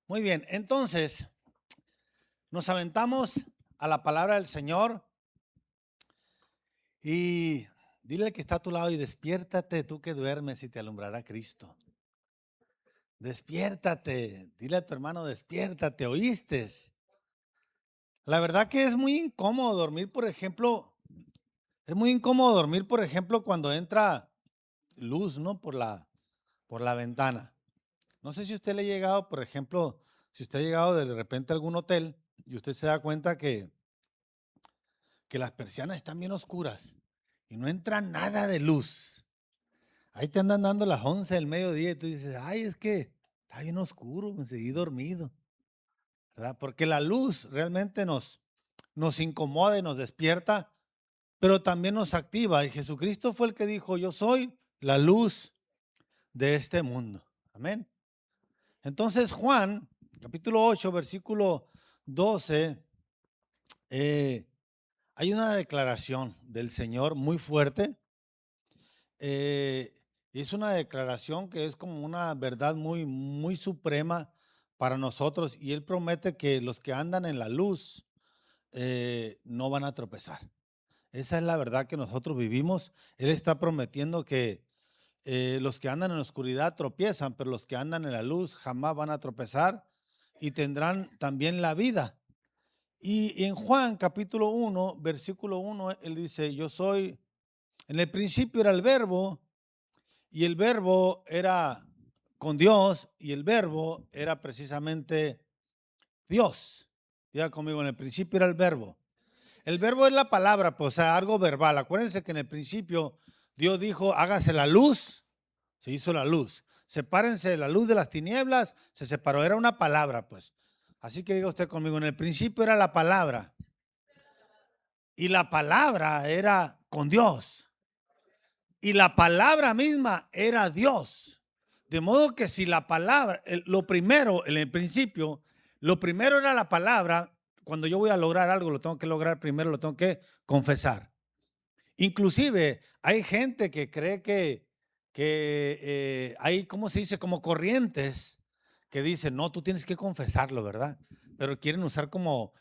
Muy bien, entonces nos aventamos a la palabra del Señor y dile al que está a tu lado y despiértate tú que duermes y te alumbrará Cristo. Despiértate, dile a tu hermano, despiértate, ¿oíste? La verdad que es muy incómodo dormir, por ejemplo, cuando entra luz, ¿no? Por la ventana. No sé si usted le ha llegado, por ejemplo, si usted ha llegado de repente a algún hotel y usted se da cuenta que las persianas están bien oscuras y no entra nada de luz. Ahí te andan dando las 11 del mediodía y tú dices, ay, es que está bien oscuro, me seguí dormido, ¿verdad? Porque la luz realmente nos incomoda y nos despierta, pero también nos activa. Y Jesucristo fue el que dijo, yo soy la luz de este mundo. Amén. Entonces Juan, capítulo 8, versículo 12, eh, hay una declaración del Señor muy fuerte. Es una declaración que es como una verdad muy, muy suprema para nosotros y Él promete que los que andan en la luz no van a tropezar. Esa es la verdad que nosotros vivimos. Él está prometiendo que los que andan en la oscuridad tropiezan, pero los que andan en la luz jamás van a tropezar y tendrán también la vida. Y en Juan capítulo 1, versículo 1, Él dice, yo soy, en el principio era el verbo, y el verbo era con Dios y el verbo era precisamente Dios. Diga conmigo, en el principio era el verbo. El verbo es la palabra, pues, o sea, algo verbal. Acuérdense que en el principio Dios dijo, hágase la luz, se hizo la luz. Sepárense la luz de las tinieblas, se separó, era una palabra, pues. Así que diga usted conmigo, en el principio era la palabra y la palabra era con Dios. Y la palabra misma era Dios. De modo que si la palabra, lo primero, en el principio, lo primero era la palabra, cuando yo voy a lograr algo, lo tengo que lograr primero, lo tengo que confesar. Inclusive hay gente que cree que hay, ¿cómo se dice? Como corrientes que dicen, no, tú tienes que confesarlo, ¿verdad? Pero quieren usar como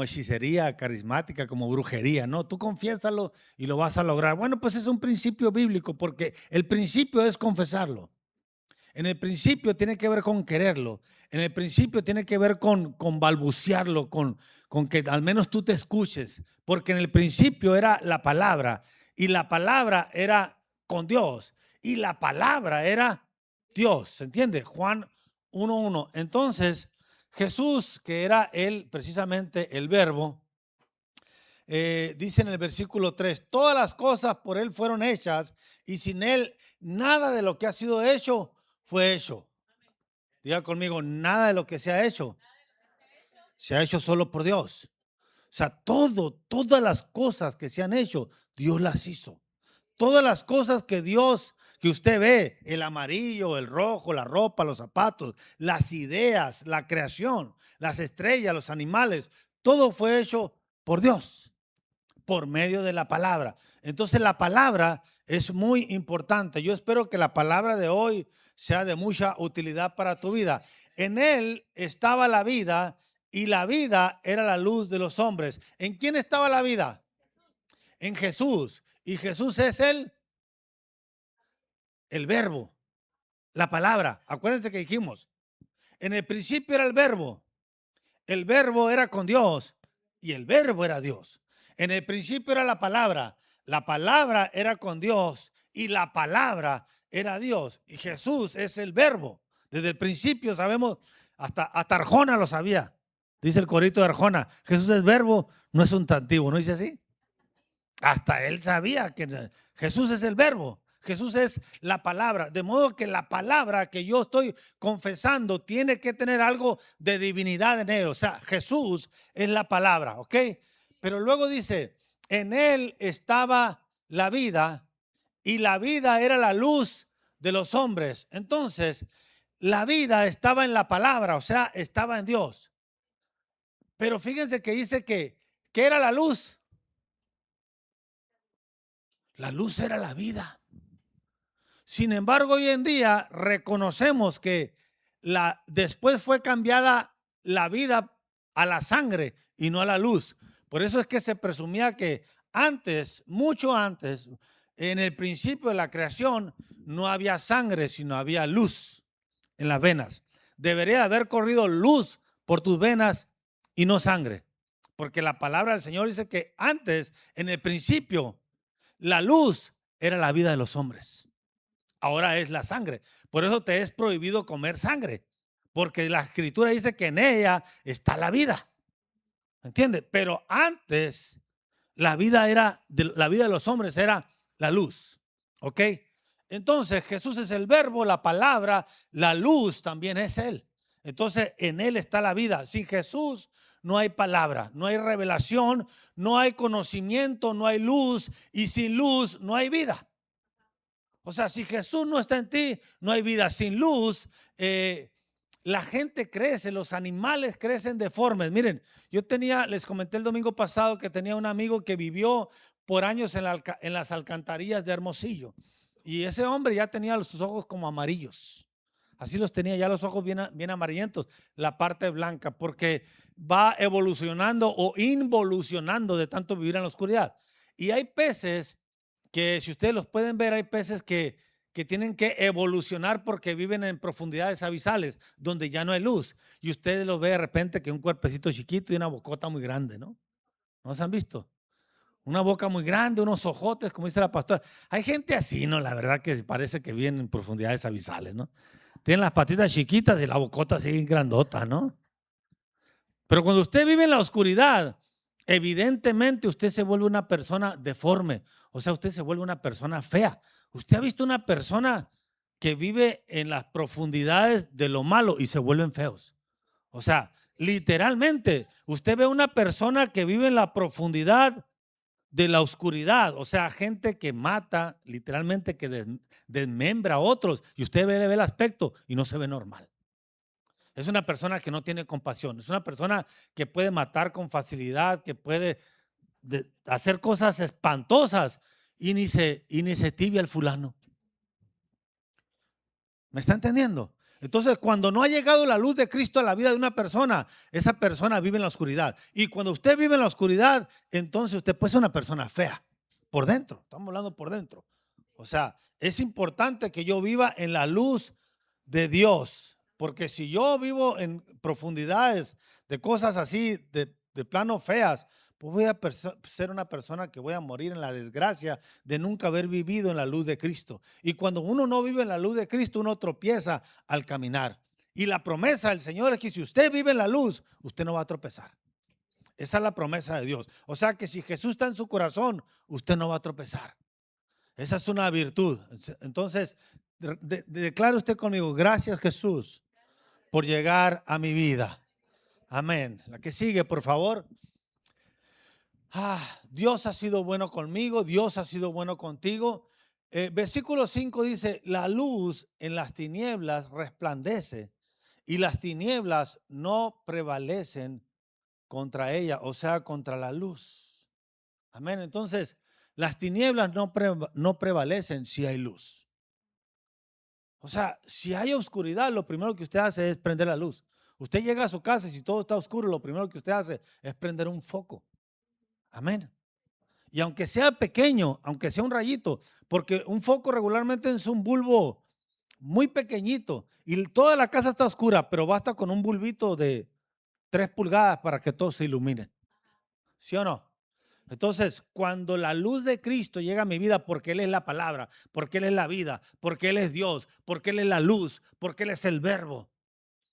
hechicería carismática, como brujería. No, tú confiésalo y lo vas a lograr. Bueno, pues es un principio bíblico porque el principio es confesarlo. En el principio tiene que ver con quererlo. En el principio tiene que ver con balbucearlo, con que al menos tú te escuches. Porque en el principio era la palabra y la palabra era con Dios y la palabra era Dios. ¿Se entiende? Juan 1:1. Entonces, Jesús, que era él precisamente el verbo, dice en el versículo 3, todas las cosas por él fueron hechas y sin él nada de lo que ha sido hecho fue hecho. Diga conmigo, nada de lo que se ha hecho solo por Dios. O sea, todas las cosas que se han hecho, Dios las hizo. Todas las cosas que Dios, que usted ve, el amarillo, el rojo, la ropa, los zapatos, las ideas, la creación, las estrellas, los animales, todo fue hecho por Dios, por medio de la palabra. Entonces la palabra es muy importante. Yo espero que la palabra de hoy sea de mucha utilidad para tu vida. En él estaba la vida y la vida era la luz de los hombres. ¿En quién estaba la vida? En Jesús. Y Jesús es el verbo, la palabra. Acuérdense que dijimos, en el principio era el verbo era con Dios y el verbo era Dios. En el principio era la palabra era con Dios y la palabra era Dios. Y Jesús es el verbo. Desde el principio sabemos, hasta Arjona lo sabía. Dice el corito de Arjona, Jesús es verbo, no es sustantivo, ¿no dice así? Hasta él sabía que Jesús es el verbo. Jesús es la palabra, de modo que la palabra que yo estoy confesando tiene que tener algo de divinidad en él. O sea, Jesús es la palabra, ¿ok? Pero luego dice, en él estaba la vida y la vida era la luz de los hombres. Entonces, la vida estaba en la palabra, o sea, estaba en Dios. Pero fíjense que dice que era la luz. La luz era la vida. Sin embargo, hoy en día reconocemos que después fue cambiada la vida a la sangre y no a la luz. Por eso es que se presumía que antes, mucho antes, en el principio de la creación, no había sangre, sino había luz en las venas. Debería haber corrido luz por tus venas y no sangre. Porque la palabra del Señor dice que antes, en el principio, la luz era la vida de los hombres. Ahora es la sangre. Por eso te es prohibido comer sangre. Porque la escritura dice que en ella está la vida. ¿Entiendes? Pero antes la vida de los hombres era la luz. ¿Ok? Entonces Jesús es el verbo, la palabra, la luz también es Él. Entonces en Él está la vida. Sin Jesús no hay palabra, no hay revelación, no hay conocimiento, no hay luz, y sin luz no hay vida. O sea, si Jesús no está en ti, no hay vida. Sin luz, la gente crece, los animales crecen deformes. Miren, les comenté el domingo pasado que tenía un amigo que vivió por años en las alcantarillas de Hermosillo. Y ese hombre ya tenía sus ojos como amarillos. Así los tenía, ya los ojos bien amarillentos, la parte blanca, porque va evolucionando o involucionando de tanto vivir en la oscuridad. Y hay peces que, si ustedes los pueden ver, hay peces que tienen que evolucionar porque viven en profundidades abisales donde ya no hay luz. Y ustedes lo ven de repente que un cuerpecito chiquito y una bocota muy grande, ¿no? ¿No se han visto? Una boca muy grande, unos ojotes, como dice la pastora. Hay gente así, ¿no? La verdad que parece que viven en profundidades abisales, ¿no? Tienen las patitas chiquitas y la bocota así grandota, ¿no? Pero cuando usted vive en la oscuridad, evidentemente usted se vuelve una persona deforme. O sea, usted se vuelve una persona fea. ¿Usted ha visto una persona que vive en las profundidades de lo malo y se vuelven feos? O sea, literalmente, usted ve una persona que vive en la profundidad de la oscuridad, o sea, gente que mata, literalmente que desmembra a otros, y usted le ve el aspecto y no se ve normal. Es una persona que no tiene compasión, es una persona que puede matar con facilidad, que puede hacer cosas espantosas y ni se tibia el fulano. ¿Me está entendiendo? Entonces, cuando no ha llegado la luz de Cristo a la vida de una persona, esa persona vive en la oscuridad. Y cuando usted vive en la oscuridad, entonces usted puede ser una persona fea por dentro. Estamos hablando por dentro. O sea, es importante que yo viva en la luz de Dios. Porque si yo vivo en profundidades de cosas así, de plano feas, pues voy a ser una persona que voy a morir en la desgracia de nunca haber vivido en la luz de Cristo. Y cuando uno no vive en la luz de Cristo, uno tropieza al caminar. Y la promesa del Señor es que si usted vive en la luz, usted no va a tropezar. Esa es la promesa de Dios. O sea que si Jesús está en su corazón, usted no va a tropezar. Esa es una virtud. Entonces, declare usted conmigo: gracias, Jesús, por llegar a mi vida. Amén. La que sigue, por favor. Dios ha sido bueno conmigo, Dios ha sido bueno contigo. Versículo 5 dice: la luz en las tinieblas resplandece y las tinieblas no prevalecen contra ella, o sea, contra la luz. Amén. Entonces, las tinieblas no prevalecen si hay luz. O sea, si hay oscuridad, lo primero que usted hace es prender la luz. Usted llega a su casa y si todo está oscuro, lo primero que usted hace es prender un foco. Amén. Y aunque sea pequeño, aunque sea un rayito, porque un foco regularmente es un bulbo muy pequeñito y toda la casa está oscura, pero basta con un bulbito de 3 pulgadas para que todo se ilumine. ¿Sí o no? Entonces, cuando la luz de Cristo llega a mi vida, porque Él es la palabra, porque Él es la vida, porque Él es Dios, porque Él es la luz, porque Él es el verbo.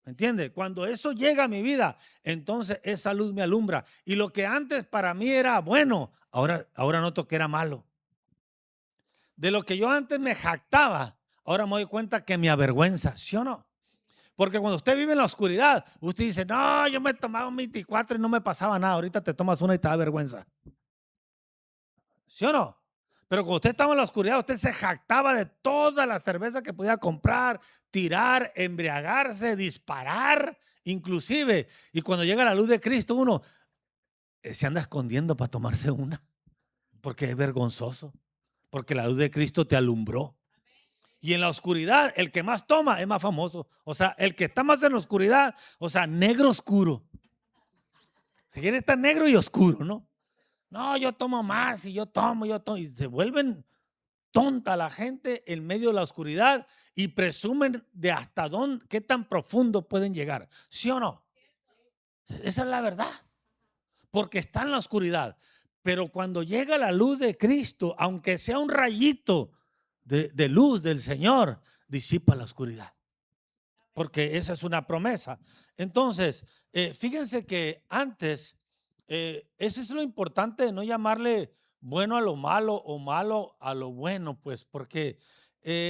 ¿Me entiende? Cuando eso llega a mi vida, entonces esa luz me alumbra. Y lo que antes para mí era bueno, ahora noto que era malo. De lo que yo antes me jactaba, ahora me doy cuenta que me avergüenza. ¿Sí o no? Porque cuando usted vive en la oscuridad, usted dice: no, yo me tomaba un 24 y no me pasaba nada. Ahorita te tomas una y te da vergüenza. ¿Sí o no? Pero cuando usted estaba en la oscuridad, usted se jactaba de toda la cerveza que podía comprar, tirar, embriagarse, disparar, inclusive. Y cuando llega la luz de Cristo, uno se anda escondiendo para tomarse una, porque es vergonzoso, porque la luz de Cristo te alumbró. Y en la oscuridad, el que más toma es más famoso. O sea, el que está más en la oscuridad, o sea, negro oscuro. Si quiere estar negro y oscuro, ¿no? No, yo tomo más y yo tomo. Y se vuelven tonta la gente en medio de la oscuridad y presumen de hasta dónde, qué tan profundo pueden llegar. ¿Sí o no? Esa es la verdad. Porque está en la oscuridad. Pero cuando llega la luz de Cristo, aunque sea un rayito de luz del Señor, disipa la oscuridad. Porque esa es una promesa. Entonces, fíjense que antes, eso es lo importante de no llamarle bueno a lo malo o malo a lo bueno, pues, porque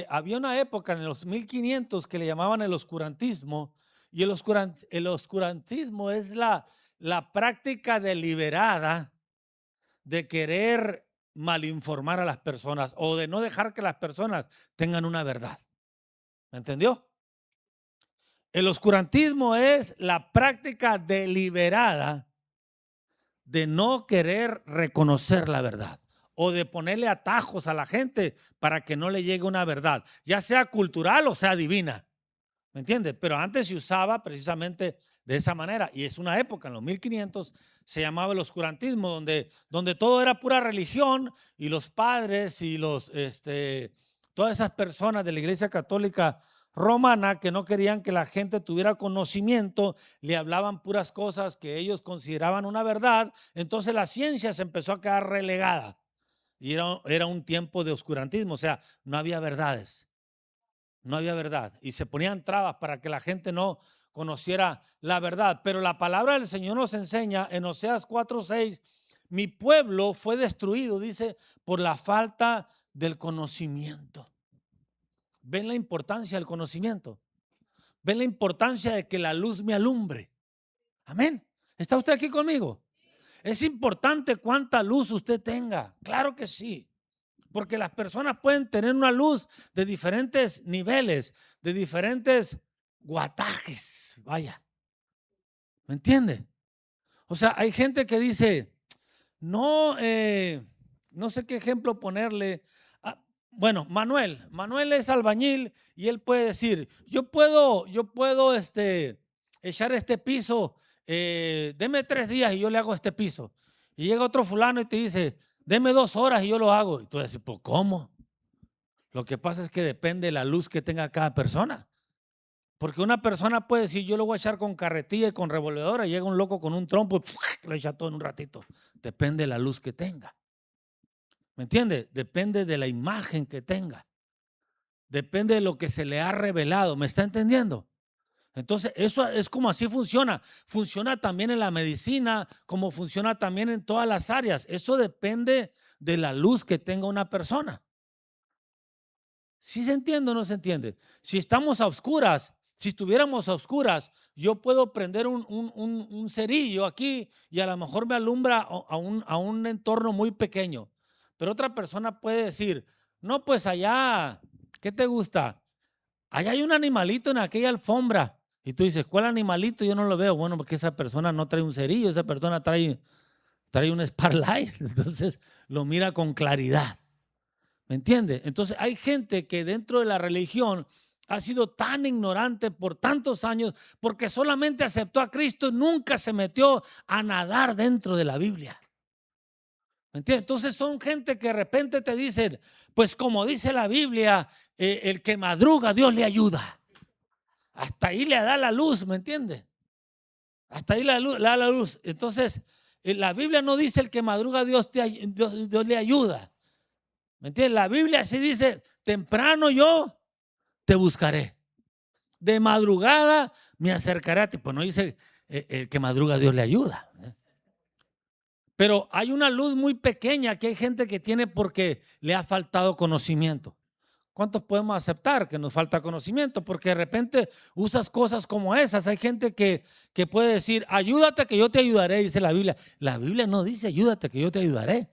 había una época en los 1500 que le llamaban el oscurantismo, y el oscurantismo es la práctica deliberada de querer malinformar a las personas o de no dejar que las personas tengan una verdad. ¿Me entendió? El oscurantismo es la práctica deliberada de no querer reconocer la verdad o de ponerle atajos a la gente para que no le llegue una verdad, ya sea cultural o sea divina. ¿Me entiendes? Pero antes se usaba precisamente de esa manera, y es una época, en los 1500 se llamaba el oscurantismo, donde todo era pura religión, y los padres y todas esas personas de la Iglesia Católica Romana que no querían que la gente tuviera conocimiento, le hablaban puras cosas que ellos consideraban una verdad. Entonces la ciencia se empezó a quedar relegada y era un tiempo de oscurantismo, o sea, no había verdades. No había verdad y se ponían trabas para que la gente no conociera la verdad. Pero la palabra del Señor nos enseña en Oseas 4:6, mi pueblo fue destruido, dice, por la falta del conocimiento. ¿Ven la importancia del conocimiento? ¿Ven la importancia de que la luz me alumbre? Amén. ¿Está usted aquí conmigo? Es importante cuánta luz usted tenga. Claro que sí. Porque las personas pueden tener una luz de diferentes niveles, de diferentes guatajes. Vaya. ¿Me entiende? O sea, hay gente que dice, no, no sé qué ejemplo ponerle. Bueno, Manuel es albañil y él puede decir, yo puedo echar este piso, deme 3 días y yo le hago este piso. Y llega otro fulano y te dice, deme 2 horas y yo lo hago. Y tú dices, pues ¿cómo? Lo que pasa es que depende de la luz que tenga cada persona. Porque una persona puede decir, yo lo voy a echar con carretilla y con revolvedora, y llega un loco con un trompo y lo echa todo en un ratito. Depende de la luz que tenga. ¿Me entiende? Depende de la imagen que tenga. Depende de lo que se le ha revelado. ¿Me está entendiendo? Entonces, eso es como así funciona. Funciona también en la medicina, como funciona también en todas las áreas. Eso depende de la luz que tenga una persona. ¿Sí se entiende o no se entiende? Si estamos a oscuras, si estuviéramos a oscuras, yo puedo prender un cerillo aquí y a lo mejor me alumbra a un entorno muy pequeño. Pero otra persona puede decir, no, pues allá, ¿qué te gusta? Allá hay un animalito en aquella alfombra. Y tú dices, ¿cuál animalito? Yo no lo veo. Bueno, porque esa persona no trae un cerillo, esa persona trae un Sparlight. Entonces lo mira con claridad. ¿Me entiende? Entonces hay gente que dentro de la religión ha sido tan ignorante por tantos años porque solamente aceptó a Cristo y nunca se metió a nadar dentro de la Biblia. ¿Me entiendes? Entonces son gente que de repente te dicen, pues como dice la Biblia, el que madruga Dios le ayuda. Hasta ahí le da la luz, ¿me entiendes? Hasta ahí le da la luz. Entonces la Biblia no dice el que madruga Dios le ayuda. ¿Me entiendes? La Biblia sí dice, temprano yo te buscaré. De madrugada me acercaré a ti. Pues no dice el que madruga Dios le ayuda. Pero hay una luz muy pequeña que hay gente que tiene porque le ha faltado conocimiento. ¿Cuántos podemos aceptar que nos falta conocimiento? Porque de repente usas cosas como esas. Hay gente que puede decir, ayúdate que yo te ayudaré, dice la Biblia. La Biblia no dice, ayúdate que yo te ayudaré.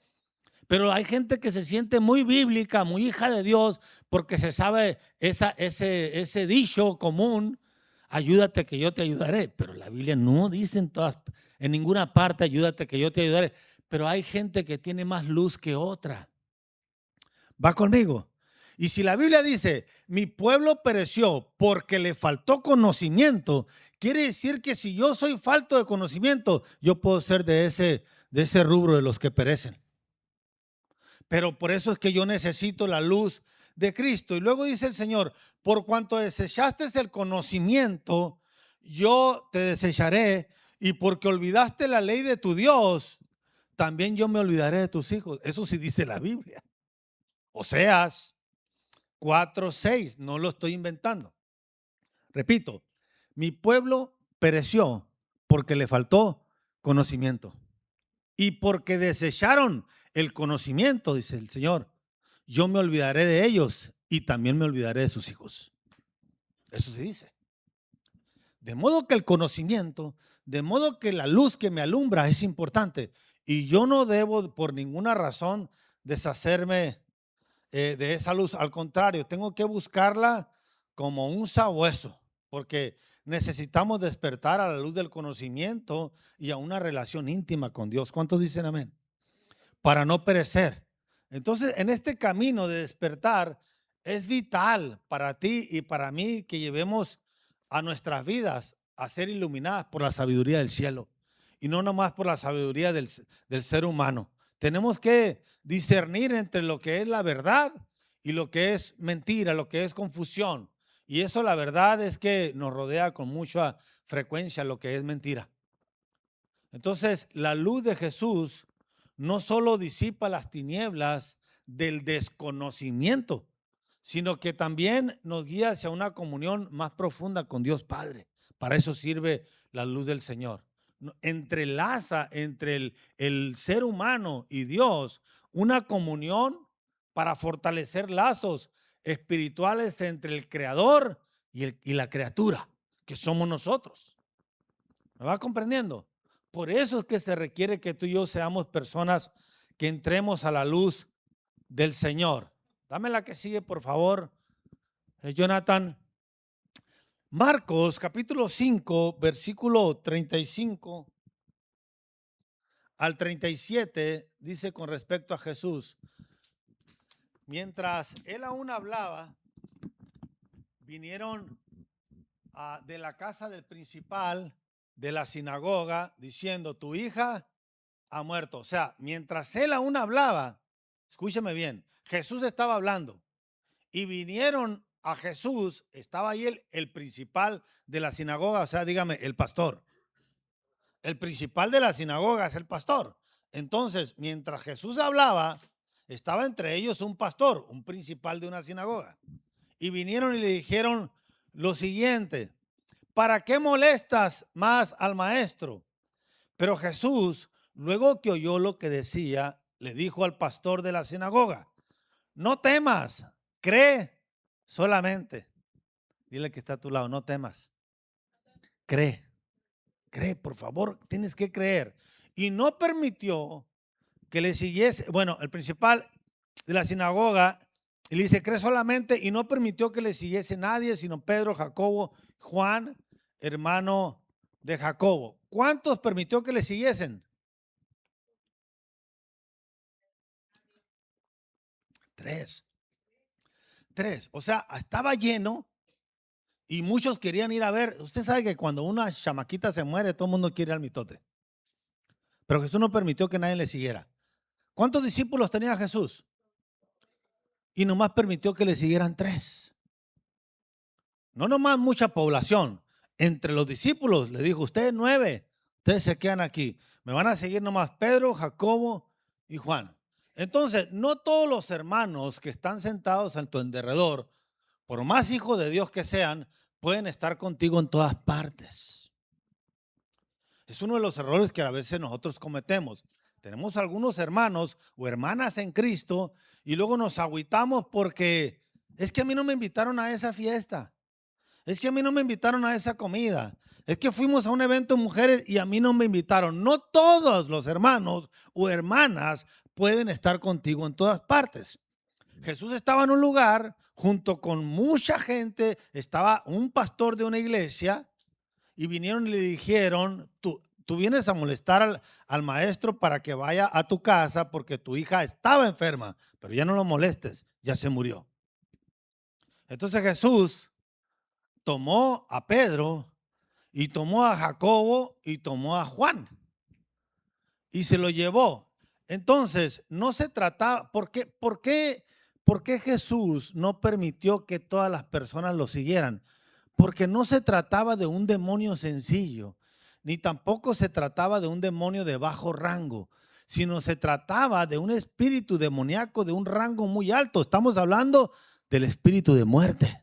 Pero hay gente que se siente muy bíblica, muy hija de Dios, porque se sabe ese dicho común, ayúdate que yo te ayudaré. Pero la Biblia no dice en ninguna parte, ayúdate que yo te ayudaré. Pero hay gente que tiene más luz que otra. ¿Va conmigo? Y si la Biblia dice, mi pueblo pereció porque le faltó conocimiento, quiere decir que si yo soy falto de conocimiento, yo puedo ser de ese rubro de los que perecen. Pero por eso es que yo necesito la luz de Cristo. Y luego dice el Señor, por cuanto desechaste el conocimiento, yo te desecharé, y porque olvidaste la ley de tu Dios, también yo me olvidaré de tus hijos. Eso sí dice la Biblia. Oseas 4:6, no lo estoy inventando. Repito, mi pueblo pereció porque le faltó conocimiento. Y porque desecharon el conocimiento, dice el Señor, yo me olvidaré de ellos y también me olvidaré de sus hijos. Eso se dice. De modo que el conocimiento, de modo que la luz que me alumbra es importante. Y yo no debo por ninguna razón deshacerme de esa luz. Al contrario, tengo que buscarla como un sabueso, porque necesitamos despertar a la luz del conocimiento y a una relación íntima con Dios. ¿Cuántos dicen amén? Para no perecer. Entonces, en este camino de despertar, es vital para ti y para mí que llevemos a nuestras vidas a ser iluminadas por la sabiduría del cielo y no nomás por la sabiduría del ser humano. Tenemos que discernir entre lo que es la verdad y lo que es mentira, lo que es confusión. Y eso, la verdad es que nos rodea con mucha frecuencia lo que es mentira. Entonces, la luz de Jesús no solo disipa las tinieblas del desconocimiento, sino que también nos guía hacia una comunión más profunda con Dios Padre. Para eso sirve la luz del Señor. Entrelaza entre el ser humano y Dios una comunión para fortalecer lazos espirituales entre el Creador y la criatura, que somos nosotros. ¿Me va comprendiendo? Por eso es que se requiere que tú y yo seamos personas que entremos a la luz del Señor. Dame la que sigue, por favor, Jonathan. Marcos capítulo 5, versículo 35 al 37, dice con respecto a Jesús: mientras él aún hablaba, vinieron de la casa del principal de la sinagoga diciendo, tu hija ha muerto. O sea, mientras él aún hablaba, escúcheme bien, Jesús estaba hablando y vinieron a Jesús, estaba ahí el principal de la sinagoga, o sea, dígame, el pastor. El principal de la sinagoga es el pastor. Entonces, mientras Jesús hablaba, estaba entre ellos un pastor, un principal de una sinagoga. Y vinieron y le dijeron lo siguiente: ¿para qué molestas más al maestro? Pero Jesús, luego que oyó lo que decía, le dijo al pastor de la sinagoga, no temas, cree solamente. Dile que está a tu lado, no temas. Cree, cree, por favor, tienes que creer. Y no permitió que le siguiese, bueno, el principal de la sinagoga, y le dice, cree solamente, y no permitió que le siguiese nadie, sino Pedro, Jacobo, Juan, hermano de Jacobo. ¿Cuántos permitió que le siguiesen? Tres. O sea, estaba lleno y muchos querían ir a ver. Usted sabe que cuando una chamaquita se muere, todo el mundo quiere ir al mitote. Pero Jesús no permitió que nadie le siguiera. ¿Cuántos discípulos tenía Jesús? Y nomás permitió que le siguieran 3. No nomás mucha población. Entre los discípulos le dijo, ustedes 9, ustedes se quedan aquí. Me van a seguir nomás Pedro, Jacobo y Juan. Entonces, no todos los hermanos que están sentados a tu alrededor, por más hijos de Dios que sean, pueden estar contigo en todas partes. Es uno de los errores que a veces nosotros cometemos. Tenemos algunos hermanos o hermanas en Cristo y luego nos agüitamos porque es que a mí no me invitaron a esa fiesta. Es que a mí no me invitaron a esa comida. Es que fuimos a un evento de mujeres y a mí no me invitaron. No todos los hermanos o hermanas pueden estar contigo en todas partes. Jesús estaba en un lugar junto con mucha gente, estaba un pastor de una iglesia y vinieron y le dijeron, tú vienes a molestar al maestro para que vaya a tu casa porque tu hija estaba enferma, pero ya no lo molestes, ya se murió. Entonces Jesús tomó a Pedro y tomó a Jacobo y tomó a Juan y se lo llevó. Entonces, no se trataba, ¿por qué Jesús no permitió que todas las personas lo siguieran? Porque no se trataba de un demonio sencillo, ni tampoco se trataba de un demonio de bajo rango, sino se trataba de un espíritu demoníaco de un rango muy alto. Estamos hablando del espíritu de muerte.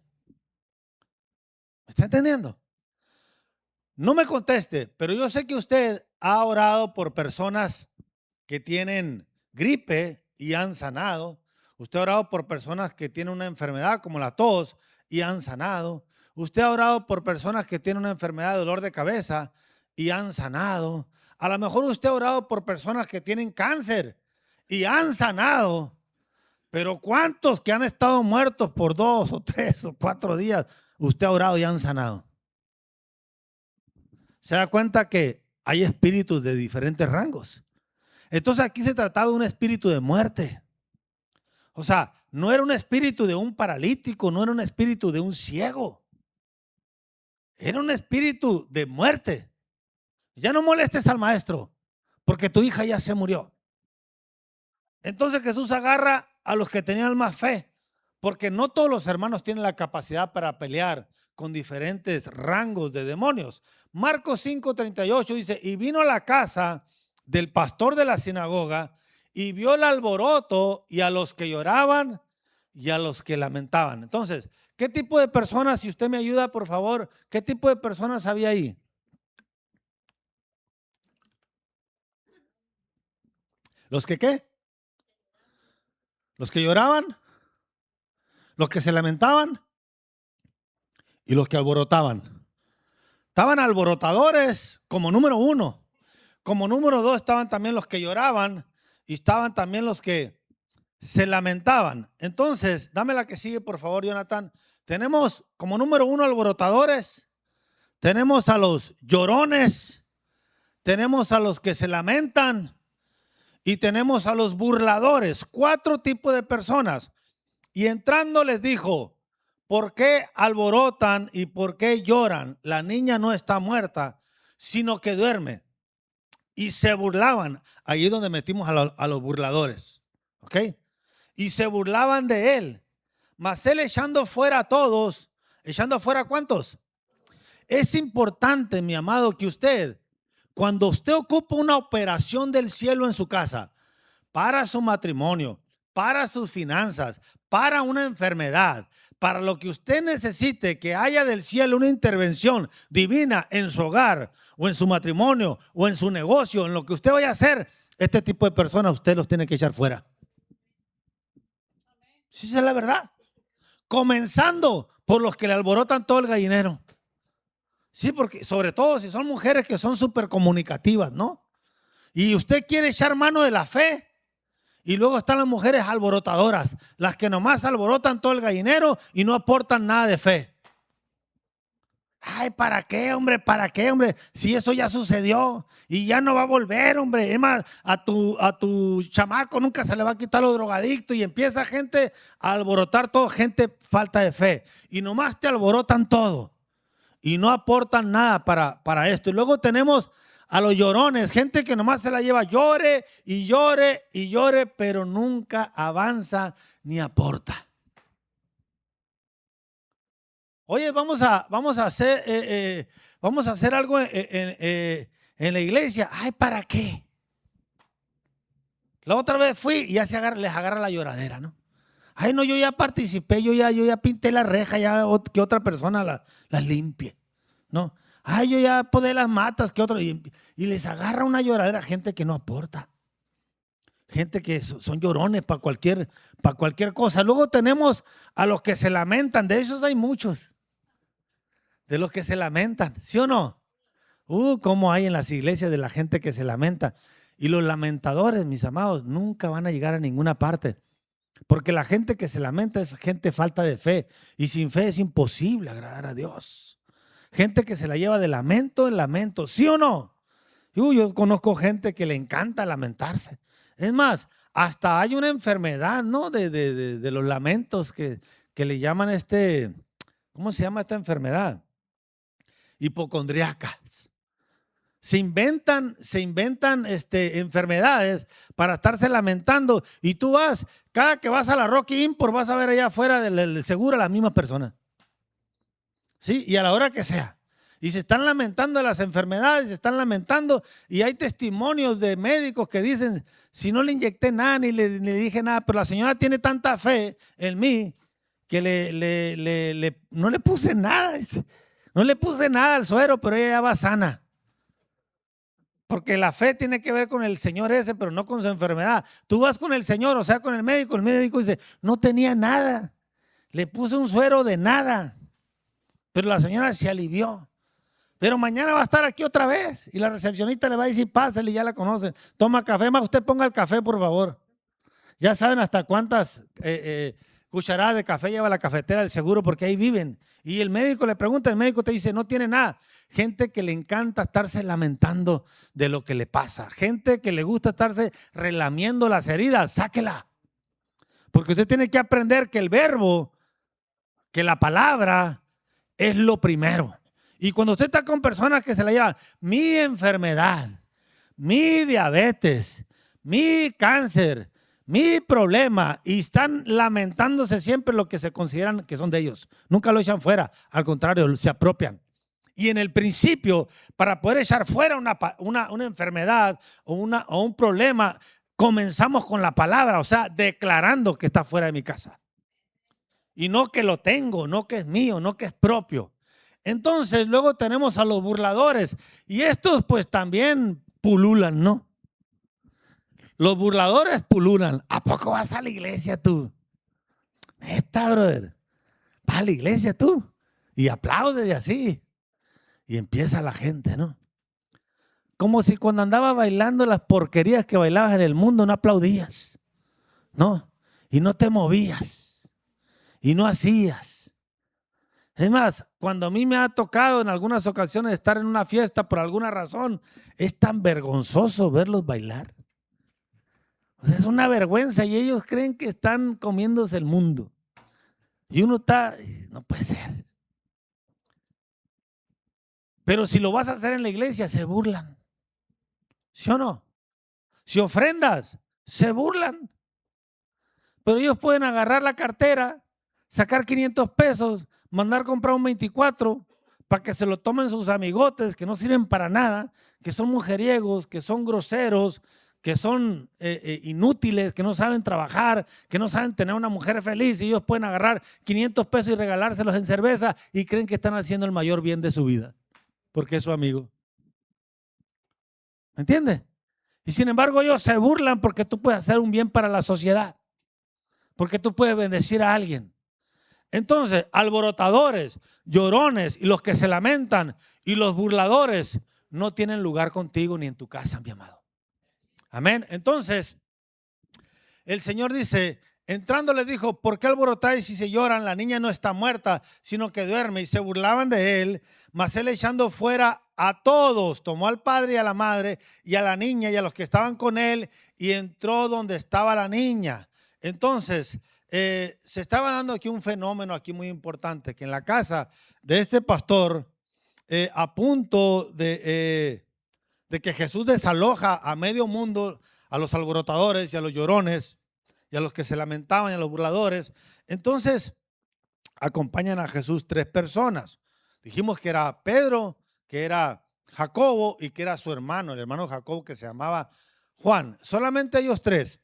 ¿Me está entendiendo? No me conteste, pero yo sé que usted ha orado por personas que tienen gripe y han sanado. Usted ha orado por personas que tienen una enfermedad como la tos y han sanado. Usted ha orado por personas que tienen una enfermedad de dolor de cabeza y han sanado. A lo mejor usted ha orado por personas que tienen cáncer y han sanado. Pero ¿cuántos que han estado muertos por 2 o 3 o 4 días usted ha orado y han sanado? Se da cuenta que hay espíritus de diferentes rangos. Entonces aquí se trataba de un espíritu de muerte. O sea, no era un espíritu de un paralítico, no era un espíritu de un ciego. Era un espíritu de muerte. Ya no molestes al maestro, porque tu hija ya se murió. Entonces Jesús agarra a los que tenían más fe, porque no todos los hermanos tienen la capacidad para pelear con diferentes rangos de demonios. Marcos 5:38 dice, y vino a la casa del pastor de la sinagoga y vio el alboroto y a los que lloraban y a los que lamentaban. Entonces, ¿qué tipo de personas, si usted me ayuda, por favor, qué tipo de personas había ahí? ¿Los que qué? ¿Los que lloraban? ¿Los que se lamentaban? Y los que alborotaban. Estaban alborotadores como número 1. Como número 2 estaban también los que lloraban y estaban también los que se lamentaban. Entonces, dame la que sigue, por favor, Jonathan. Tenemos como número 1 alborotadores, tenemos a los llorones, tenemos a los que se lamentan y tenemos a los burladores. 4 tipos de personas. Y entrando les dijo, ¿por qué alborotan y por qué lloran? La niña no está muerta, sino que duerme. Y se burlaban. Ahí es donde metimos a los burladores. ¿Ok? Y se burlaban de él. Mas él echando fuera a todos. ¿Echando fuera a cuántos? Es importante, mi amado, que usted, cuando usted ocupa una operación del cielo en su casa, para su matrimonio, para sus finanzas, para una enfermedad, para lo que usted necesite que haya del cielo una intervención divina en su hogar o en su matrimonio o en su negocio, en lo que usted vaya a hacer, este tipo de personas usted los tiene que echar fuera. Sí, esa es la verdad. Comenzando por los que le alborotan todo el gallinero. Sí, porque sobre todo si son mujeres que son súper comunicativas, ¿no? Y usted quiere echar mano de la fe. Y luego están las mujeres alborotadoras, las que nomás alborotan todo el gallinero y no aportan nada de fe. Ay, ¿para qué, hombre? ¿Para qué, hombre? Si eso ya sucedió y ya no va a volver, hombre. Es más, a tu chamaco nunca se le va a quitar lo drogadicto y empieza gente a alborotar todo, gente falta de fe. Y nomás te alborotan todo y no aportan nada para esto. Y luego tenemos a los llorones, gente que nomás se la lleva, llore y llore y llore, pero nunca avanza ni aporta. Oye, vamos a hacer algo en la iglesia. Ay, ¿para qué? La otra vez fui y ya les agarra la lloradera, ¿no? Ay, no, yo ya participé, yo ya pinté la reja, ya que otra persona las limpie, ¿no? Ay, yo ya podé las matas, que otro. Y les agarra una lloradera, gente que no aporta. Gente que son llorones para cualquier cosa. Luego tenemos a los que se lamentan. De esos hay muchos. De los que se lamentan, ¿sí o no? Cómo hay en las iglesias de la gente que se lamenta. Y los lamentadores, mis amados, nunca van a llegar a ninguna parte. Porque la gente que se lamenta es gente falta de fe. Y sin fe es imposible agradar a Dios. Gente que se la lleva de lamento en lamento, ¿sí o no? Yo conozco gente que le encanta lamentarse. Es más, hasta hay una enfermedad, ¿no? De los lamentos que que le llaman ¿cómo se llama esta enfermedad? Hipocondriacas. Se inventan enfermedades para estarse lamentando, y tú cada que vas a la Rocky Import vas a ver allá afuera del seguro a las mismas personas. Sí, y a la hora que sea. Y se están lamentando de las enfermedades, se están lamentando, y hay testimonios de médicos que dicen, si no le inyecté nada ni le dije nada, pero la señora tiene tanta fe en mí que no le puse nada. No le puse nada al suero, pero ella ya va sana. Porque la fe tiene que ver con el Señor ese, pero no con su enfermedad. Tú vas con el Señor, o sea, con el médico dice, no tenía nada. Le puse un suero de nada. Pero la señora se alivió. Pero mañana va a estar aquí otra vez. Y la recepcionista le va a decir, pásale, ya la conocen. Toma café, más usted ponga el café, por favor. Ya saben hasta cuántas cucharadas de café lleva la cafetera del seguro, porque ahí viven. Y el médico le pregunta, el médico te dice, no tiene nada. Gente que le encanta estarse lamentando de lo que le pasa. Gente que le gusta estarse relamiendo las heridas, sáquela. Porque usted tiene que aprender que el verbo, que la palabra es lo primero. Y cuando usted está con personas que se la llevan, mi enfermedad, mi diabetes, mi cáncer, mi problema, y están lamentándose siempre lo que se consideran que son de ellos. Nunca lo echan fuera, al contrario, se apropian. Y en el principio, para poder echar fuera una enfermedad o un problema, comenzamos con la palabra, o sea, declarando que está fuera de mi casa. Y no que lo tengo, no que es mío, no que es propio. Entonces luego tenemos a los burladores, y estos pues también pululan, ¿no? Los burladores pululan. ¿A poco vas a la iglesia tú? Neta, brother. Vas a la iglesia tú y aplaudes y así. Y empieza la gente, ¿no? Como si cuando andabas bailando las porquerías que bailabas en el mundo no aplaudías, ¿no? Y no te movías y no hacías. Es más, cuando a mí me ha tocado en algunas ocasiones estar en una fiesta por alguna razón, es tan vergonzoso verlos bailar. O sea, es una vergüenza, y ellos creen que están comiéndose el mundo. Y uno no puede ser. Pero si lo vas a hacer en la iglesia, se burlan. ¿Sí o no? Si ofrendas, se burlan. Pero ellos pueden agarrar la cartera, sacar 500 pesos, mandar comprar un 24 para que se lo tomen sus amigotes que no sirven para nada, que son mujeriegos, que son groseros, que son inútiles, que no saben trabajar, que no saben tener una mujer feliz, y ellos pueden agarrar 500 pesos y regalárselos en cerveza y creen que están haciendo el mayor bien de su vida, porque es su amigo. ¿Me entiendes? Y sin embargo ellos se burlan porque tú puedes hacer un bien para la sociedad, porque tú puedes bendecir a alguien. Entonces, alborotadores, llorones y los que se lamentan y los burladores no tienen lugar contigo ni en tu casa, mi amado. Amén. Entonces, el Señor dice, entrando les dijo, ¿por qué alborotáis y se lloran? La niña no está muerta, sino que duerme. Y se burlaban de él, mas él, echando fuera a todos, tomó al padre y a la madre y a la niña y a los que estaban con él, y entró donde estaba la niña. Entonces, se estaba dando aquí un fenómeno aquí muy importante, que en la casa de este pastor, a punto de que Jesús desaloja a medio mundo, a los alborotadores y a los llorones y a los que se lamentaban y a los burladores. Entonces acompañan a Jesús 3 personas. Dijimos que era Pedro, que era Jacobo y que era su hermano, el hermano Jacobo, que se llamaba Juan. Solamente ellos 3.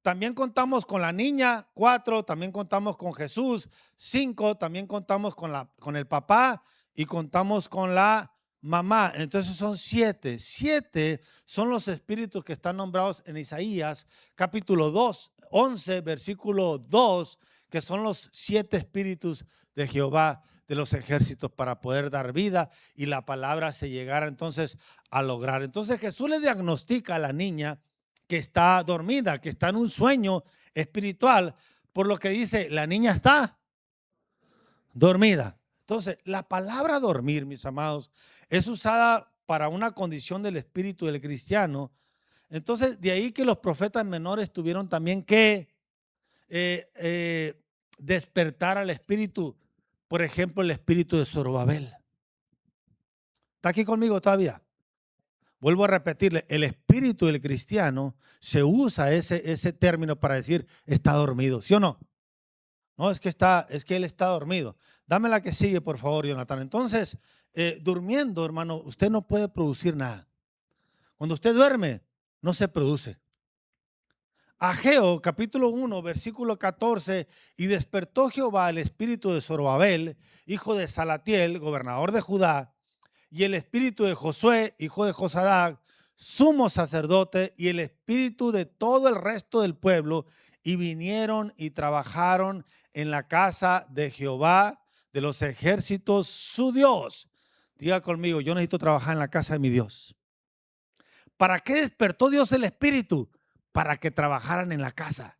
También contamos con la niña, 4, también contamos con Jesús, 5, también contamos con el papá y contamos con la mamá. Entonces son 7. 7 son los espíritus que están nombrados en Isaías, capítulo 11, versículo 2, que son los 7 espíritus de Jehová de los ejércitos, para poder dar vida y la palabra se llegara entonces a lograr. Entonces Jesús le diagnostica a la niña que está dormida, que está en un sueño espiritual, por lo que dice, la niña está dormida. Entonces, la palabra dormir, mis amados, es usada para una condición del espíritu del cristiano. Entonces, de ahí que los profetas menores tuvieron también que despertar al espíritu, por ejemplo, el espíritu de Zorobabel. ¿Está aquí conmigo todavía? Vuelvo a repetirle, el espíritu del cristiano se usa ese término para decir está dormido, ¿sí o no? No, es que él está dormido. Dame la que sigue, por favor, Jonathan. Entonces, durmiendo, hermano, usted no puede producir nada. Cuando usted duerme, no se produce. Ageo, capítulo 1, versículo 14, y despertó Jehová el espíritu de Zorobabel, hijo de Salatiel, gobernador de Judá, y el espíritu de Josué, hijo de Josadac, sumo sacerdote, y el espíritu de todo el resto del pueblo, y vinieron y trabajaron en la casa de Jehová de los ejércitos, su Dios. Diga conmigo, yo necesito trabajar en la casa de mi Dios. ¿Para qué despertó Dios el espíritu? Para que trabajaran en la casa.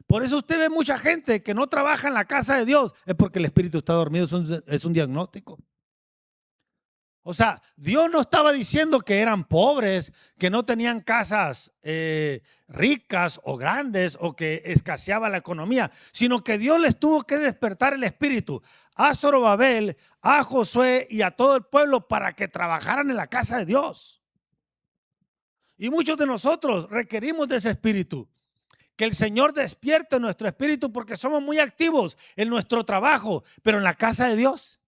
Por eso usted ve mucha gente que no trabaja en la casa de Dios. Es porque el espíritu está dormido, es un diagnóstico. O sea, Dios no estaba diciendo que eran pobres, que no tenían casas ricas o grandes o que escaseaba la economía, sino que Dios les tuvo que despertar el espíritu a Zorobabel, a Josué y a todo el pueblo para que trabajaran en la casa de Dios. Y muchos de nosotros requerimos de ese espíritu. Que el Señor despierte nuestro espíritu porque somos muy activos en nuestro trabajo, pero en la casa de Dios.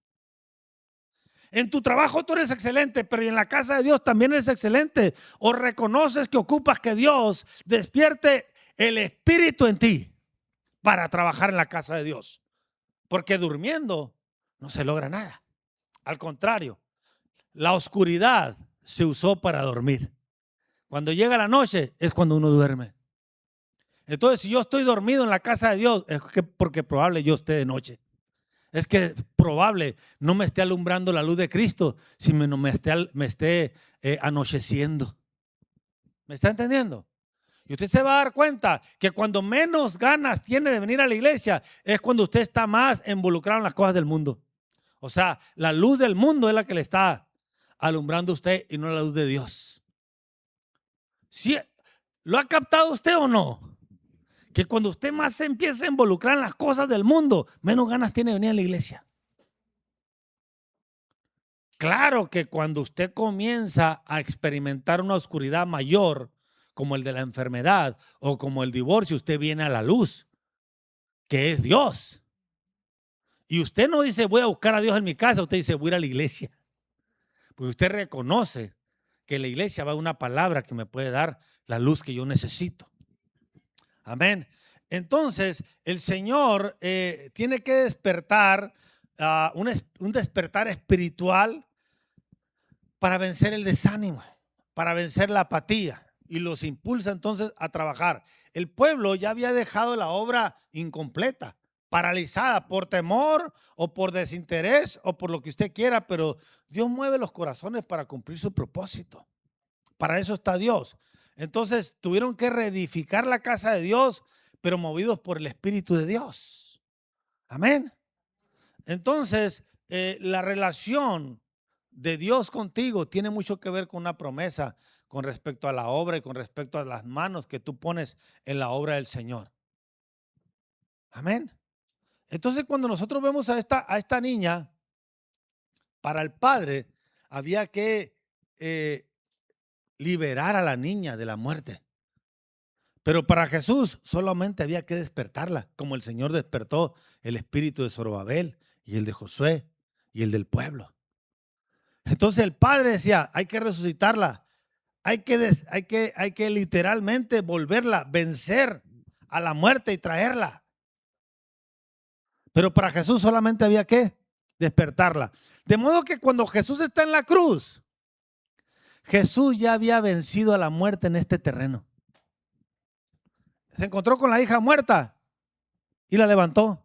En tu trabajo tú eres excelente, pero en la casa de Dios también eres excelente. O reconoces que ocupas que Dios despierte el espíritu en ti para trabajar en la casa de Dios. Porque durmiendo no se logra nada. Al contrario, la oscuridad se usó para dormir. Cuando llega la noche es cuando uno duerme. Entonces, si yo estoy dormido en la casa de Dios, es porque probable yo esté de noche. Es que probable no me esté alumbrando la luz de Cristo, sino me esté anocheciendo. ¿Me está entendiendo? Y usted se va a dar cuenta que cuando menos ganas tiene de venir a la iglesia es cuando usted está más involucrado en las cosas del mundo. O sea, la luz del mundo es la que le está alumbrando a usted y no la luz de Dios. ¿Sí? ¿Lo ha captado usted o no? Que cuando usted más se empieza a involucrar en las cosas del mundo, menos ganas tiene de venir a la iglesia. Claro que cuando usted comienza a experimentar una oscuridad mayor, como el de la enfermedad o como el divorcio, usted viene a la luz, que es Dios. Y usted no dice voy a buscar a Dios en mi casa, usted dice voy a ir a la iglesia. Porque usted reconoce que la iglesia va a una palabra que me puede dar la luz que yo necesito. Amén. Entonces, el Señor tiene que despertar un despertar espiritual para vencer el desánimo, para vencer la apatía, y los impulsa entonces a trabajar. El pueblo ya había dejado la obra incompleta, paralizada por temor o por desinterés o por lo que usted quiera, pero Dios mueve los corazones para cumplir su propósito. Para eso está Dios. Entonces tuvieron que reedificar la casa de Dios, pero movidos por el Espíritu de Dios. Amén. Entonces, la relación de Dios contigo tiene mucho que ver con una promesa con respecto a la obra y con respecto a las manos que tú pones en la obra del Señor. Amén. Entonces, cuando nosotros vemos a esta niña, para el padre había que liberar a la niña de la muerte. Pero para Jesús solamente había que despertarla, como el Señor despertó el espíritu de Zorobabel y el de Josué y el del pueblo. Entonces el padre decía, hay que resucitarla, hay que literalmente volverla, vencer a la muerte y traerla. Pero para Jesús solamente había que despertarla. De modo que cuando Jesús está en la cruz, Jesús ya había vencido a la muerte en este terreno. Se encontró con la hija muerta y la levantó.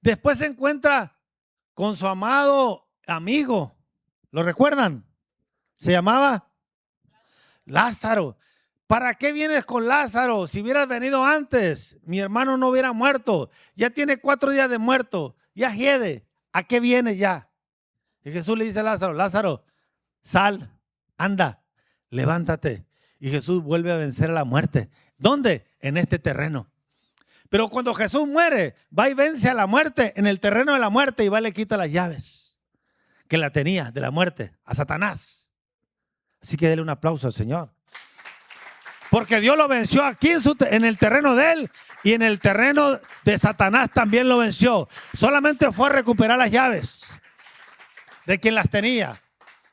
Después se encuentra con su amado amigo. ¿Lo recuerdan? Se llamaba Lázaro. ¿Para qué vienes con Lázaro? Si hubieras venido antes, mi hermano no hubiera muerto. Ya tiene 4 días de muerto. Ya hiede. ¿A qué vienes ya? Y Jesús le dice a Lázaro, Lázaro, sal, anda, levántate. Y Jesús vuelve a vencer a la muerte. ¿Dónde? En este terreno. Pero cuando Jesús muere, va y vence a la muerte en el terreno de la muerte y va y le quita las llaves que la tenía de la muerte a Satanás. Así que déle un aplauso al Señor. Porque Dios lo venció aquí en el terreno de él y en el terreno de Satanás también lo venció. Solamente fue a recuperar las llaves de quien las tenía.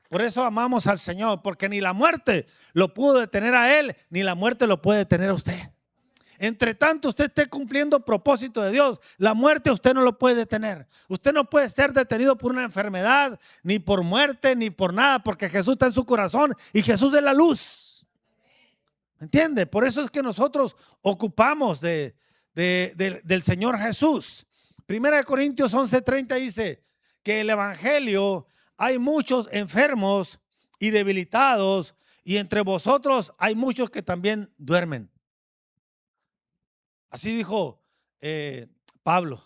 Por eso amamos al Señor, porque ni la muerte lo pudo detener a él, ni la muerte lo puede detener a usted. Entre tanto usted esté cumpliendo propósito de Dios, la muerte usted no lo puede detener. Usted no puede ser detenido por una enfermedad, ni por muerte, ni por nada, porque Jesús está en su corazón y Jesús es la luz. ¿Entiende? Por eso es que nosotros ocupamos del Señor Jesús. Primera de Corintios 11:30 dice que el evangelio hay muchos enfermos y debilitados y entre vosotros hay muchos que también duermen. Así dijo Pablo,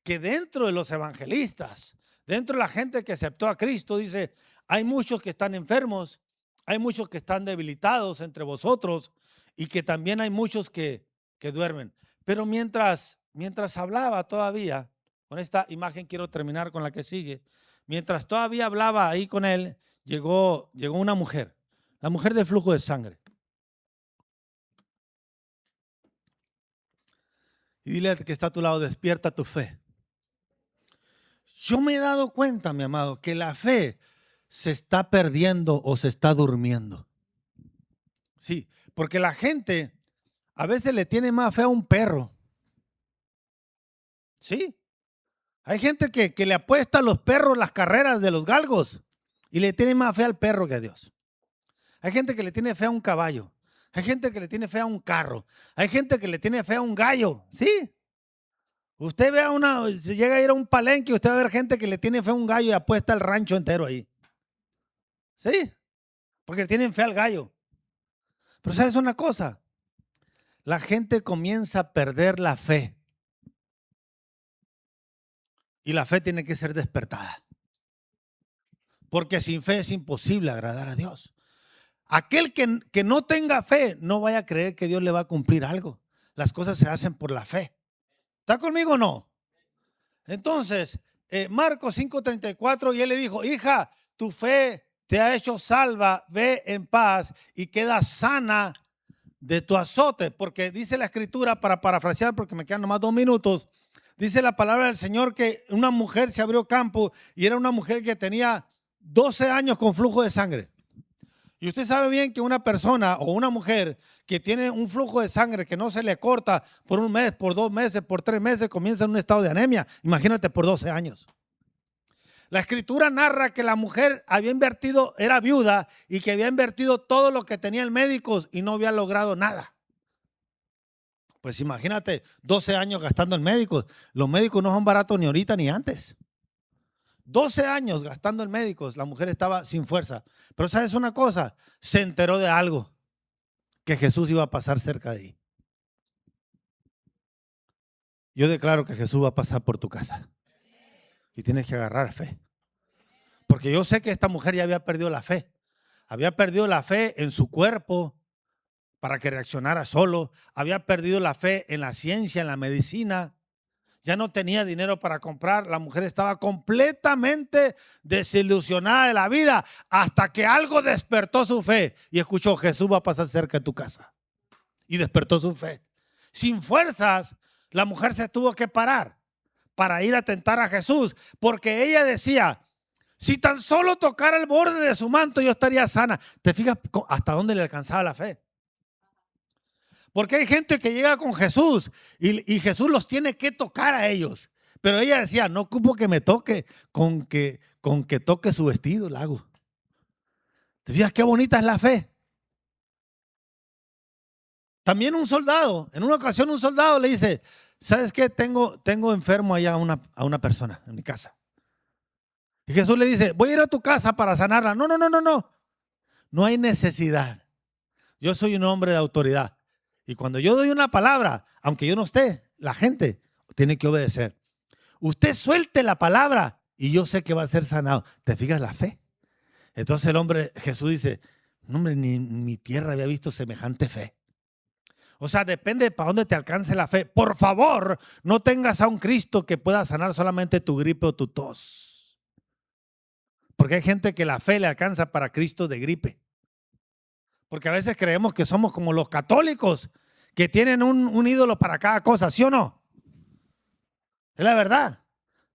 que dentro de los evangelistas, dentro de la gente que aceptó a Cristo, dice, hay muchos que están enfermos, hay muchos que están debilitados entre vosotros y que también hay muchos que duermen. Pero mientras hablaba todavía, con esta imagen quiero terminar con la que sigue, mientras todavía hablaba ahí con él, llegó una mujer, la mujer del flujo de sangre. Y dile al que está a tu lado, despierta tu fe. Yo me he dado cuenta, mi amado, que la fe se está perdiendo o se está durmiendo. Sí, porque la gente a veces le tiene más fe a un perro. Sí, hay gente que le apuesta a los perros las carreras de los galgos y le tiene más fe al perro que a Dios. Hay gente que le tiene fe a un caballo. Hay gente que le tiene fe a un carro. Hay gente que le tiene fe a un gallo. Sí. Usted ve si llega a ir a un palenque, usted va a ver gente que le tiene fe a un gallo y apuesta el rancho entero ahí. Sí, porque le tienen fe al gallo. Pero ¿sabes una cosa? La gente comienza a perder la fe. Y la fe tiene que ser despertada. Porque sin fe es imposible agradar a Dios. Aquel que no tenga fe, no vaya a creer que Dios le va a cumplir algo. Las cosas se hacen por la fe. ¿Está conmigo o no? Entonces, Marcos 5:34, y él le dijo, hija, tu fe te ha hecho salva, ve en paz y queda sana de tu azote. Porque dice la escritura, para parafrasear, porque me quedan nomás 2 minutos, dice la palabra del Señor que una mujer se abrió campo y era una mujer que tenía 12 años con flujo de sangre. Y usted sabe bien que una persona o una mujer que tiene un flujo de sangre que no se le corta por 1 mes, por 2 meses, por 3 meses, comienza en un estado de anemia. Imagínate por 12 años. La escritura narra que la mujer había invertido, era viuda y que había invertido todo lo que tenía en médicos y no había logrado nada. Pues imagínate 12 años gastando en médicos. Los médicos no son baratos ni ahorita ni antes. 12 años gastando en médicos, la mujer estaba sin fuerza. Pero ¿sabes una cosa? Se enteró de algo, que Jesús iba a pasar cerca de ahí. Yo declaro que Jesús va a pasar por tu casa. Y tienes que agarrar fe. Porque yo sé que esta mujer ya había perdido la fe. Había perdido la fe en su cuerpo para que reaccionara solo. Había perdido la fe en la ciencia, en la medicina. Ya no tenía dinero para comprar. La mujer estaba completamente desilusionada de la vida hasta que algo despertó su fe y escuchó, Jesús va a pasar cerca de tu casa. Y despertó su fe. Sin fuerzas, la mujer se tuvo que parar para ir a tentar a Jesús, porque ella decía, si tan solo tocara el borde de su manto yo estaría sana. ¿Te fijas hasta dónde le alcanzaba la fe? Porque hay gente que llega con Jesús y Jesús los tiene que tocar a ellos. Pero ella decía, no ocupo que me toque, con que toque su vestido, la hago. ¿Te fijas qué bonita es la fe? También un soldado, en una ocasión un soldado le dice, ¿sabes qué? Tengo enfermo allá a una persona en mi casa. Y Jesús le dice, voy a ir a tu casa para sanarla. No. No hay necesidad. Yo soy un hombre de autoridad. Y cuando yo doy una palabra, aunque yo no esté, la gente tiene que obedecer. Usted suelte la palabra y yo sé que va a ser sanado. ¿Te fijas la fe? Entonces el hombre, Jesús dice, no hombre, ni mi tierra había visto semejante fe. O sea, depende de para dónde te alcance la fe. Por favor, no tengas a un Cristo que pueda sanar solamente tu gripe o tu tos. Porque hay gente que la fe le alcanza para Cristo de gripe. Porque a veces creemos que somos como los católicos, que tienen un ídolo para cada cosa, ¿sí o no? Es la verdad.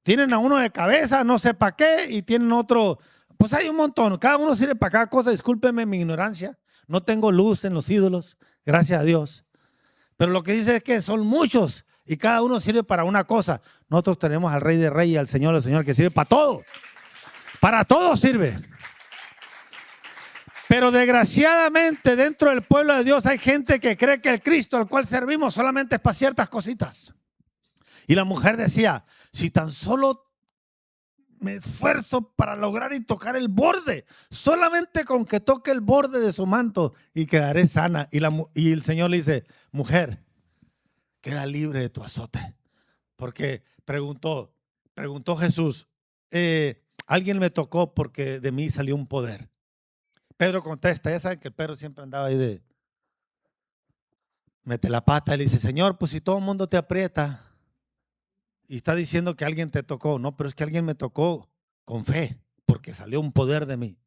Tienen a uno de cabeza, no sé para qué, y tienen otro. Pues hay un montón. Cada uno sirve para cada cosa. Discúlpeme mi ignorancia. No tengo luz en los ídolos, gracias a Dios. Pero lo que dice es que son muchos y cada uno sirve para una cosa. Nosotros tenemos al Rey de Reyes y al Señor de Señor que sirve para todo. Para todo sirve. Pero desgraciadamente dentro del pueblo de Dios hay gente que cree que el Cristo al cual servimos solamente es para ciertas cositas. Y la mujer decía, si tan solo me esfuerzo para lograr y tocar el borde, solamente con que toque el borde de su manto y quedaré sana. Y el Señor le dice, mujer, queda libre de tu azote. Porque preguntó Jesús, alguien me tocó porque de mí salió un poder. Pedro contesta, ya saben que Pedro siempre andaba ahí de mete la pata y le dice, Señor, pues si todo el mundo te aprieta y está diciendo que alguien te tocó, no, pero es que alguien me tocó con fe, porque salió un poder de mí.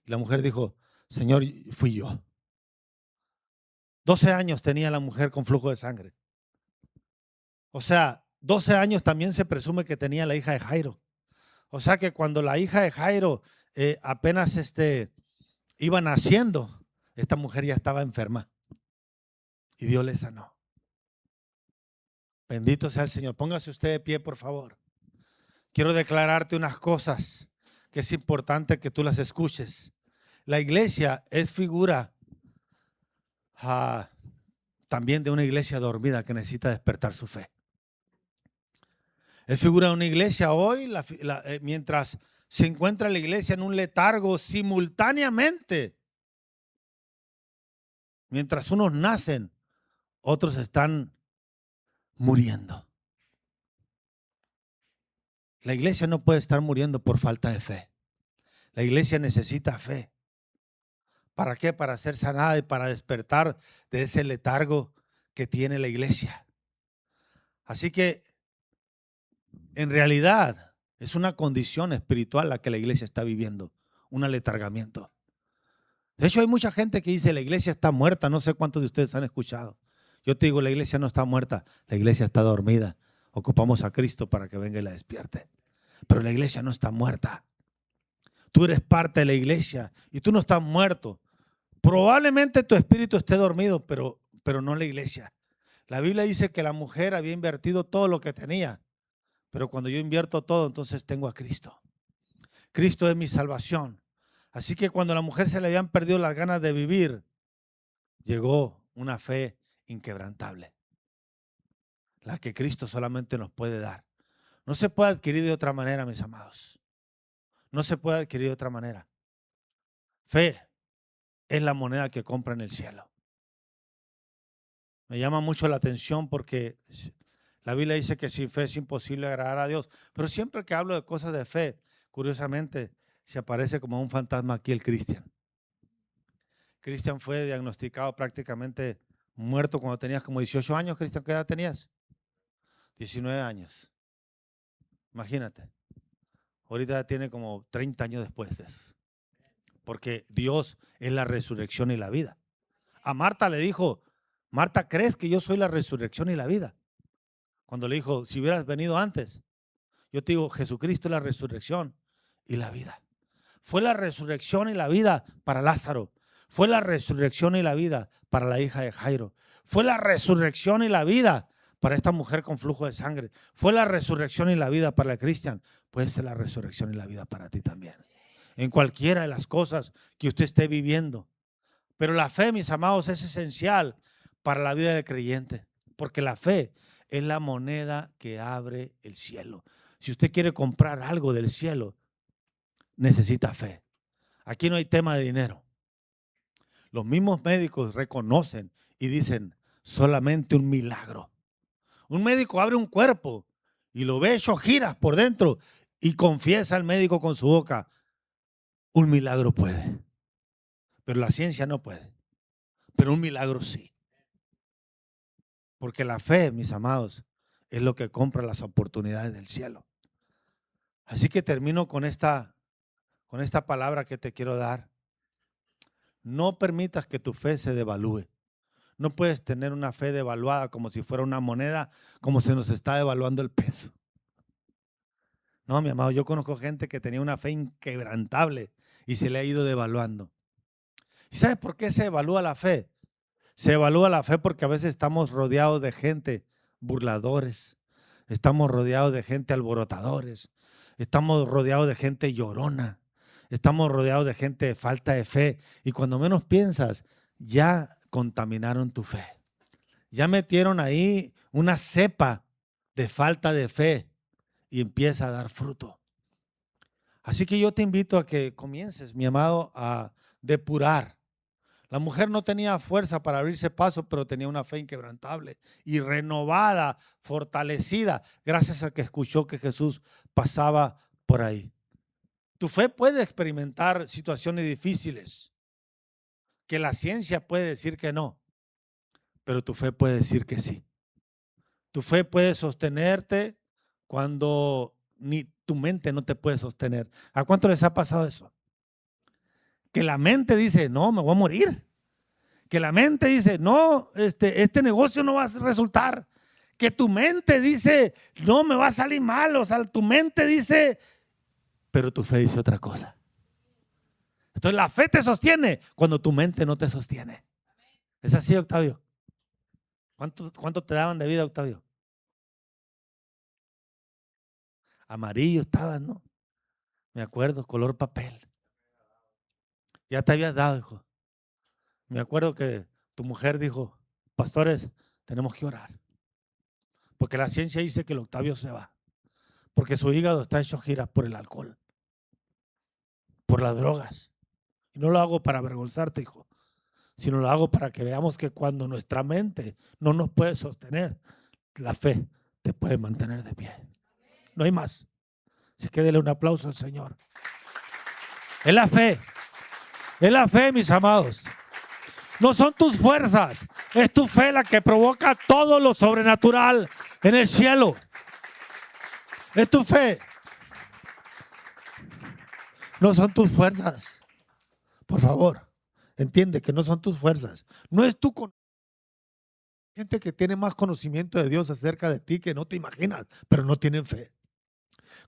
Y la mujer dijo, Señor, fui yo. 12 años tenía la mujer con flujo de sangre. O sea, 12 años también se presume que tenía la hija de Jairo. O sea que cuando la hija de Jairo apenas iba naciendo, esta mujer ya estaba enferma. Y Dios le sanó. Bendito sea el Señor. Póngase usted de pie, por favor. Quiero declararte unas cosas que es importante que tú las escuches. La iglesia es figura también de una iglesia dormida que necesita despertar su fe. Es figura de una iglesia hoy, mientras se encuentra la iglesia en un letargo simultáneamente. Mientras unos nacen, otros están muriendo. La iglesia no puede estar muriendo por falta de fe. La iglesia necesita fe. ¿Para qué? Para ser sanada y para despertar de ese letargo que tiene la iglesia. Así que, en realidad, es una condición espiritual la que la iglesia está viviendo, un aletargamiento. De hecho, hay mucha gente que dice, la iglesia está muerta. No sé cuántos de ustedes han escuchado. Yo te digo, la iglesia no está muerta, la iglesia está dormida. Ocupamos a Cristo para que venga y la despierte. Pero la iglesia no está muerta. Tú eres parte de la iglesia y tú no estás muerto. Probablemente tu espíritu esté dormido, pero no la iglesia. La Biblia dice que la mujer había invertido todo lo que tenía, pero cuando yo invierto todo, entonces tengo a Cristo. Cristo es mi salvación. Así que cuando a la mujer se le habían perdido las ganas de vivir, llegó una fe inquebrantable, la que Cristo solamente nos puede dar. No se puede adquirir de otra manera, mis amados. No se puede adquirir de otra manera. Fe es la moneda que compra en el cielo. Me llama mucho la atención porque la Biblia dice que sin fe es imposible agradar a Dios. Pero siempre que hablo de cosas de fe, curiosamente, se aparece como un fantasma aquí el Cristian. Cristian fue diagnosticado prácticamente muerto cuando tenías como 18 años. Cristian, ¿qué edad tenías? 19 años. Imagínate. Ahorita ya tiene como 30 años después de eso. Porque Dios es la resurrección y la vida. A Marta le dijo, Marta, ¿crees que yo soy la resurrección y la vida? Cuando le dijo, si hubieras venido antes, yo te digo, Jesucristo es la resurrección y la vida. Fue la resurrección y la vida para Lázaro. Fue la resurrección y la vida para la hija de Jairo. Fue la resurrección y la vida para esta mujer con flujo de sangre. Fue la resurrección y la vida para el Cristian. Puede ser la resurrección y la vida para ti también. En cualquiera de las cosas que usted esté viviendo. Pero la fe, mis amados, es esencial para la vida del creyente. Porque la fe es la moneda que abre el cielo. Si usted quiere comprar algo del cielo, necesita fe. Aquí no hay tema de dinero. Los mismos médicos reconocen y dicen solamente un milagro. Un médico abre un cuerpo y lo ve hecho giras por dentro y confiesa al médico con su boca, un milagro puede. Pero la ciencia no puede. Pero un milagro sí. Porque la fe, mis amados, es lo que compra las oportunidades del cielo. Así que termino con esta palabra que te quiero dar. No permitas que tu fe se devalúe. No puedes tener una fe devaluada como si fuera una moneda, como se nos está devaluando el peso. No, mi amado, yo conozco gente que tenía una fe inquebrantable y se le ha ido devaluando. ¿Y sabes por qué se evalúa la fe? Se evalúa la fe porque a veces estamos rodeados de gente burladores, estamos rodeados de gente alborotadores, estamos rodeados de gente llorona, estamos rodeados de gente de falta de fe. Y cuando menos piensas, ya contaminaron tu fe. Ya metieron ahí una cepa de falta de fe y empieza a dar fruto. Así que yo te invito a que comiences, mi amado, a depurar. La mujer no tenía fuerza para abrirse paso, pero tenía una fe inquebrantable y renovada, fortalecida, gracias a que escuchó que Jesús pasaba por ahí. Tu fe puede experimentar situaciones difíciles, que la ciencia puede decir que no, pero tu fe puede decir que sí. Tu fe puede sostenerte cuando ni tu mente no te puede sostener. ¿A cuánto les ha pasado eso? Que la mente dice, no, me voy a morir. Que la mente dice, no, este negocio no va a resultar. Que tu mente dice, no, me va a salir mal. O sea, tu mente dice, pero tu fe dice otra cosa. Entonces la fe te sostiene cuando tu mente no te sostiene. ¿Es así, Octavio? ¿Cuánto te daban de vida, Octavio? Amarillo estabas, ¿no? Me acuerdo, color papel. Ya te habías dado, hijo. Me acuerdo que tu mujer dijo, pastores, tenemos que orar. Porque la ciencia dice que el Octavio se va. Porque su hígado está hecho giras por el alcohol, por las drogas. Y no lo hago para avergonzarte, hijo, sino lo hago para que veamos que cuando nuestra mente no nos puede sostener, la fe te puede mantener de pie. No hay más. Así que dele un aplauso al Señor. Es la fe. Es la fe, mis amados. No son tus fuerzas, es tu fe la que provoca todo lo sobrenatural en el cielo. Es tu fe. No son tus fuerzas. Por favor, entiende que no son tus fuerzas. No es tu conocimiento. Gente que tiene más conocimiento de Dios acerca de ti que no te imaginas, pero no tienen fe.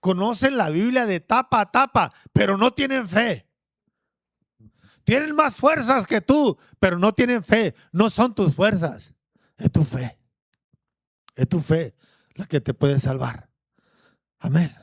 Conocen la Biblia de tapa a tapa, pero no tienen fe. Tienen más fuerzas que tú, pero no tienen fe. No son tus fuerzas, es tu fe. Es tu fe la que te puede salvar. Amén.